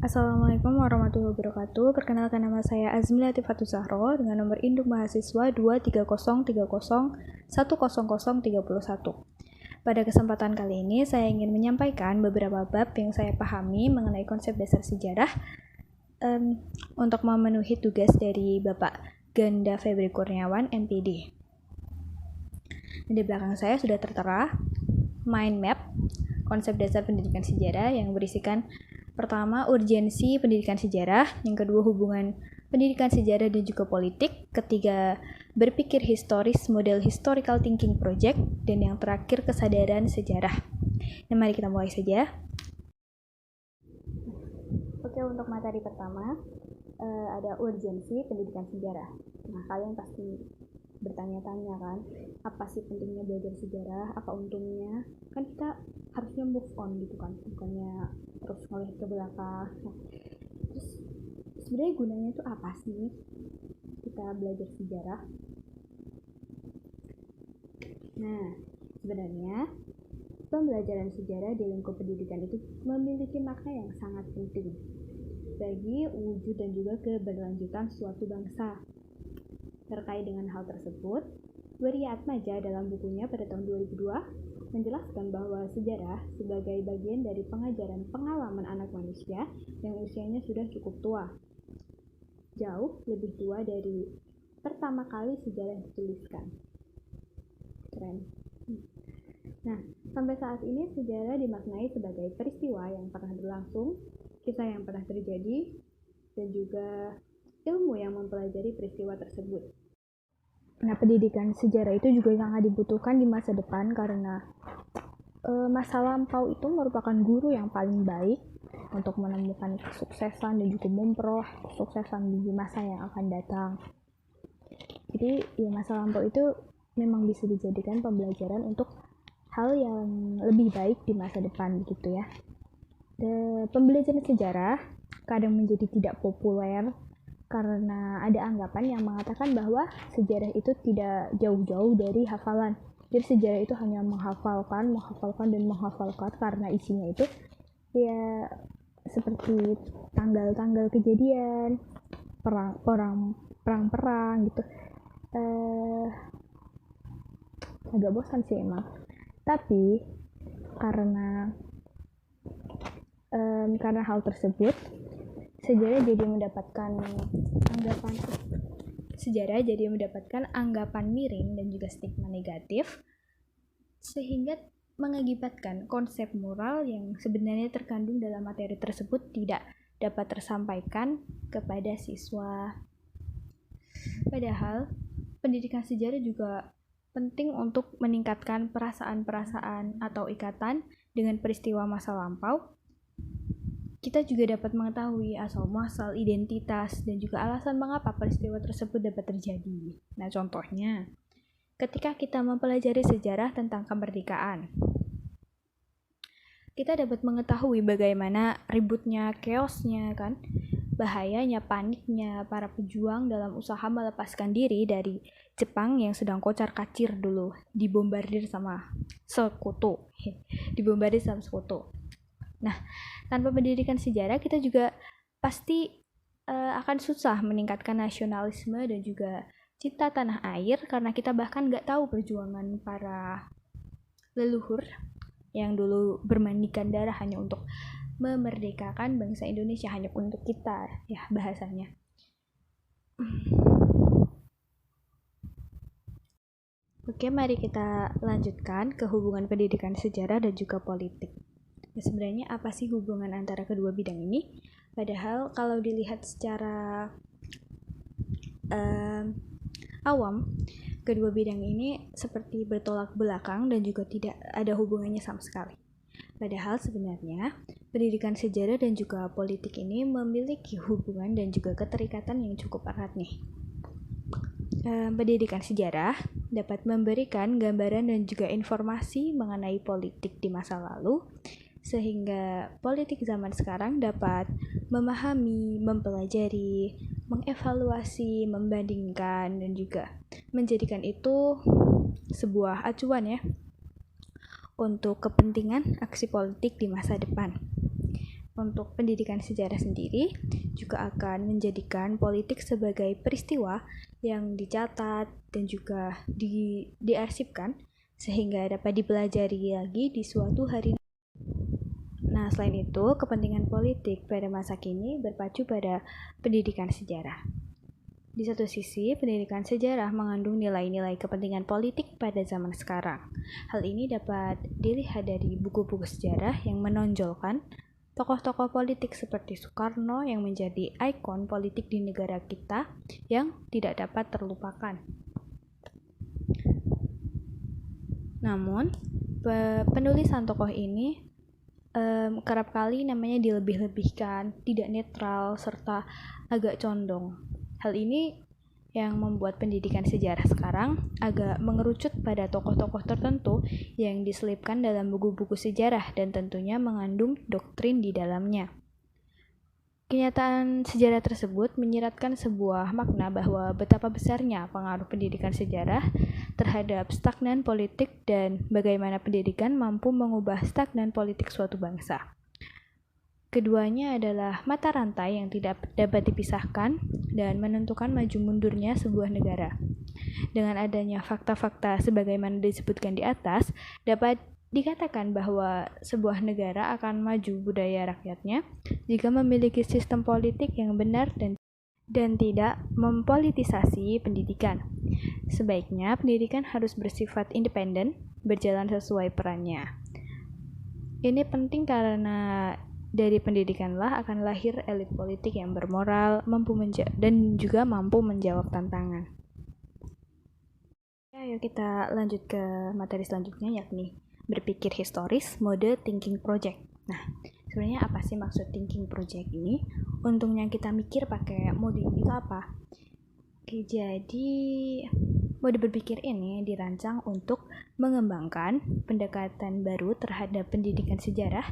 Assalamualaikum warahmatullahi wabarakatuh. Perkenalkan, nama saya Azmi Latifatu Zahro dengan nomor induk mahasiswa 23030010031. Pada kesempatan kali ini saya ingin menyampaikan beberapa bab yang saya pahami mengenai konsep dasar sejarah untuk memenuhi tugas dari Bapak Ganda Febri Kurniawan, MPD. Di belakang saya sudah tertera mind map konsep dasar pendidikan sejarah yang berisikan: pertama, urgensi pendidikan sejarah. Yang kedua, hubungan pendidikan sejarah dan juga politik. Ketiga, berpikir historis, model historical thinking project. Dan yang terakhir, kesadaran sejarah. Nah, mari kita mulai saja. Oke, untuk materi pertama, ada urgensi pendidikan sejarah. Nah, kalian pasti bertanya-tanya kan, apa sih pentingnya belajar sejarah, apa untungnya? Kan kita harusnya move on gitu kan, bukannya terus ngelihat ke belakang. Nah, terus sebenarnya gunanya itu apa sih kita belajar sejarah? Nah, sebenarnya pembelajaran sejarah di lingkup pendidikan itu memiliki makna yang sangat penting bagi wujud dan juga keberlanjutan suatu bangsa. Terkait dengan hal tersebut, Wirya Atmaja dalam bukunya pada tahun 2002 menjelaskan bahwa sejarah sebagai bagian dari pengajaran pengalaman anak manusia yang usianya sudah cukup tua. Jauh lebih tua dari pertama kali sejarah dituliskan. Keren. Nah, sampai saat ini sejarah dimaknai sebagai peristiwa yang pernah berlangsung, kisah yang pernah terjadi, dan juga ilmu yang mempelajari peristiwa tersebut. Nah, pendidikan sejarah itu juga sangat dibutuhkan di masa depan karena masa lampau itu merupakan guru yang paling baik untuk menemukan kesuksesan dan juga memperoleh kesuksesan di masa yang akan datang. Jadi, ya, masa lampau itu memang bisa dijadikan pembelajaran untuk hal yang lebih baik di masa depan gitu ya. Pembelajaran sejarah kadang menjadi tidak populer karena ada anggapan yang mengatakan bahwa sejarah itu tidak jauh-jauh dari hafalan. Jadi sejarah itu hanya menghafalkan karena isinya itu ya seperti tanggal-tanggal kejadian, perang-perang gitu. Agak bosan sih emang. Tapi karena hal tersebut, sejarah jadi mendapatkan anggapan miring dan juga stigma negatif, sehingga mengakibatkan konsep moral yang sebenarnya terkandung dalam materi tersebut tidak dapat tersampaikan kepada siswa. Padahal pendidikan sejarah juga penting untuk meningkatkan perasaan-perasaan atau ikatan dengan peristiwa masa lampau. Kita juga dapat mengetahui asal-muasal, identitas, dan juga alasan mengapa peristiwa tersebut dapat terjadi. Nah, contohnya, ketika kita mempelajari sejarah tentang kemerdekaan, kita dapat mengetahui bagaimana ributnya, chaosnya, kan, bahayanya, paniknya para pejuang dalam usaha melepaskan diri dari Jepang yang sedang kocar-kacir dulu, dibombardir sama sekutu. Nah, tanpa pendidikan sejarah kita juga pasti akan susah meningkatkan nasionalisme dan juga cinta tanah air karena kita bahkan nggak tahu perjuangan para leluhur yang dulu bermandikan darah hanya untuk memerdekakan bangsa Indonesia, hanya untuk kita ya bahasanya. Oke, mari kita lanjutkan ke hubungan pendidikan sejarah dan juga politik. Nah, sebenarnya apa sih hubungan antara kedua bidang ini? Padahal kalau dilihat secara awam, kedua bidang ini seperti bertolak belakang dan juga tidak ada hubungannya sama sekali. Padahal sebenarnya pendidikan sejarah dan juga politik ini memiliki hubungan dan juga keterikatan yang cukup erat nih. Pendidikan sejarah dapat memberikan gambaran dan juga informasi mengenai politik di masa lalu, sehingga politik zaman sekarang dapat memahami, mempelajari, mengevaluasi, membandingkan, dan juga menjadikan itu sebuah acuan ya untuk kepentingan aksi politik di masa depan. Untuk pendidikan sejarah sendiri juga akan menjadikan politik sebagai peristiwa yang dicatat dan juga diarsipkan sehingga dapat dipelajari lagi di suatu hari. Nah, selain itu, kepentingan politik pada masa kini berpacu pada pendidikan sejarah. Di satu sisi, pendidikan sejarah mengandung nilai-nilai kepentingan politik pada zaman sekarang. Hal ini dapat dilihat dari buku-buku sejarah yang menonjolkan tokoh-tokoh politik seperti Soekarno yang menjadi ikon politik di negara kita yang tidak dapat terlupakan. Namun, penulisan tokoh ini kerap kali namanya dilebih-lebihkan, tidak netral, serta agak condong. Hal ini yang membuat pendidikan sejarah sekarang agak mengerucut pada tokoh-tokoh tertentu yang diselipkan dalam buku-buku sejarah dan tentunya mengandung doktrin di dalamnya. Kenyataan sejarah tersebut menyiratkan sebuah makna bahwa betapa besarnya pengaruh pendidikan sejarah terhadap stagnan politik dan bagaimana pendidikan mampu mengubah stagnan politik suatu bangsa. Keduanya adalah mata rantai yang tidak dapat dipisahkan dan menentukan maju mundurnya sebuah negara. Dengan adanya fakta-fakta sebagaimana disebutkan di atas, dapat dikatakan bahwa sebuah negara akan maju budaya rakyatnya jika memiliki sistem politik yang benar dan tidak mempolitisasi pendidikan. Sebaiknya pendidikan harus bersifat independen, berjalan sesuai perannya. Ini penting karena dari pendidikanlah akan lahir elit politik yang bermoral, dan juga mampu menjawab tantangan. Ayo kita lanjut ke materi selanjutnya, yakni berpikir historis, mode thinking project. Nah, sebenarnya apa sih maksud thinking project ini? Untungnya kita mikir pakai mode itu apa? Oke, jadi mode berpikir ini dirancang untuk mengembangkan pendekatan baru terhadap pendidikan sejarah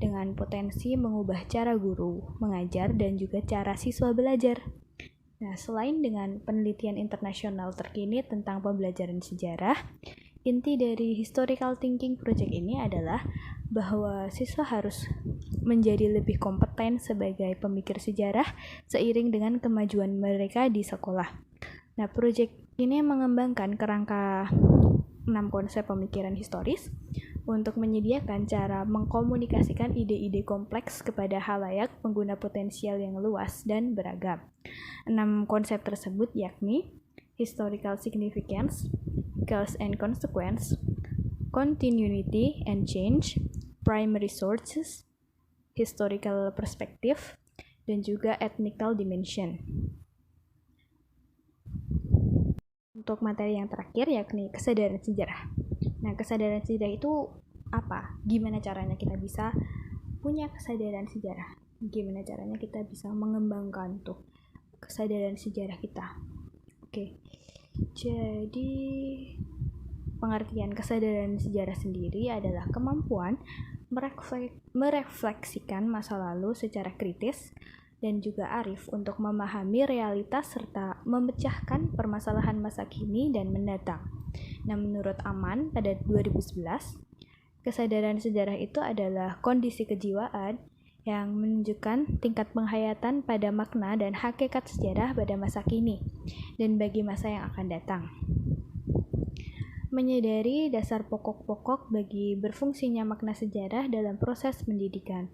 dengan potensi mengubah cara guru mengajar dan juga cara siswa belajar. Nah, selain dengan penelitian internasional terkini tentang pembelajaran sejarah, inti dari historical thinking project ini adalah bahwa siswa harus menjadi lebih kompeten sebagai pemikir sejarah seiring dengan kemajuan mereka di sekolah. Nah, proyek ini mengembangkan kerangka 6 konsep pemikiran historis untuk menyediakan cara mengkomunikasikan ide-ide kompleks kepada halayak pengguna potensial yang luas dan beragam. 6 konsep tersebut yakni historical significance, cause and consequence, continuity and change, primary sources, historical perspective, dan juga ethnical dimension. Untuk materi yang terakhir yakni kesadaran sejarah. Nah, kesadaran sejarah itu apa? Gimana caranya kita bisa punya kesadaran sejarah? Gimana caranya kita bisa mengembangkan tuh kesadaran sejarah kita? Oke. Jadi pengertian kesadaran sejarah sendiri adalah kemampuan merefleksikan masa lalu secara kritis dan juga arif untuk memahami realitas serta memecahkan permasalahan masa kini dan mendatang. Nah, menurut Aman pada 2011, kesadaran sejarah itu adalah kondisi kejiwaan yang menunjukkan tingkat penghayatan pada makna dan hakikat sejarah pada masa kini dan bagi masa yang akan datang. Menyadari dasar pokok-pokok bagi berfungsinya makna sejarah dalam proses pendidikan.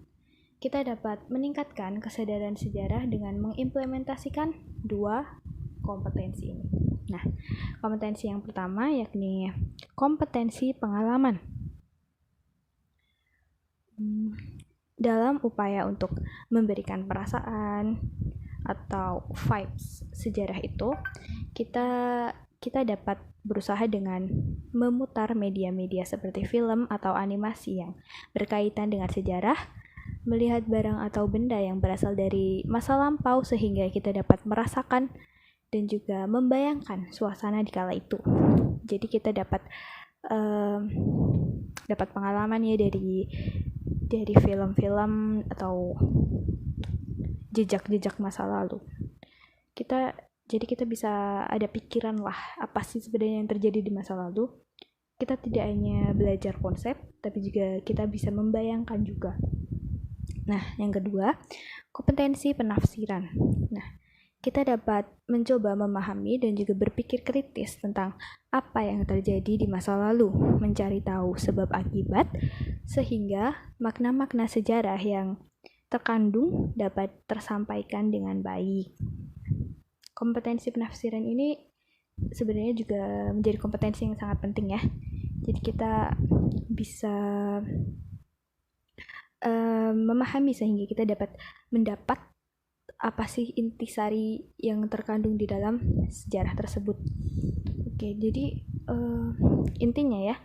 Kita dapat meningkatkan kesadaran sejarah dengan mengimplementasikan 2 kompetensi ini. Nah, kompetensi yang pertama yakni kompetensi pengalaman. Dalam upaya untuk memberikan perasaan atau vibes sejarah itu, kita dapat berusaha dengan memutar media-media seperti film atau animasi yang berkaitan dengan sejarah, melihat barang atau benda yang berasal dari masa lampau sehingga kita dapat merasakan dan juga membayangkan suasana di kala itu. Jadi kita dapat pengalaman ya dari film-film atau jejak-jejak masa lalu. Jadi kita bisa ada pikiran lah apa sih sebenarnya yang terjadi di masa lalu. Kita tidak hanya belajar konsep, tapi juga kita bisa membayangkan juga. Nah, yang kedua, kompetensi penafsiran. Nah, kita dapat mencoba memahami dan juga berpikir kritis tentang apa yang terjadi di masa lalu, mencari tahu sebab akibat, sehingga makna-makna sejarah yang terkandung dapat tersampaikan dengan baik. Kompetensi penafsiran ini sebenarnya juga menjadi kompetensi yang sangat penting ya. Jadi kita bisa memahami sehingga kita dapat mendapat apa sih intisari yang terkandung di dalam sejarah tersebut. Oke, jadi intinya ya,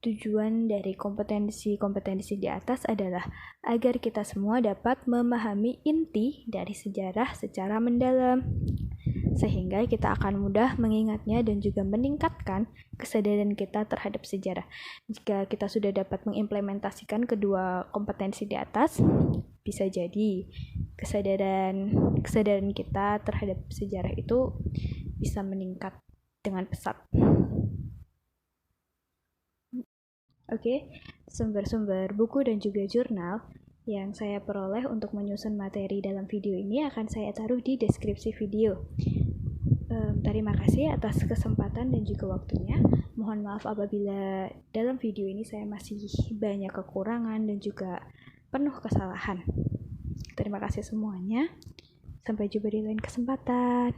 tujuan dari kompetensi-kompetensi di atas adalah agar kita semua dapat memahami inti dari sejarah secara mendalam, sehingga kita akan mudah mengingatnya dan juga meningkatkan kesadaran kita terhadap sejarah. Jika kita sudah dapat mengimplementasikan kedua kompetensi di atas, bisa jadi kesadaran kita terhadap sejarah itu bisa meningkat dengan pesat. Oke, sumber-sumber buku dan juga jurnal yang saya peroleh untuk menyusun materi dalam video ini akan saya taruh di deskripsi video. Terima kasih atas kesempatan dan juga waktunya. Mohon maaf apabila dalam video ini saya masih banyak kekurangan dan juga penuh kesalahan. Terima kasih semuanya. Sampai jumpa di lain kesempatan.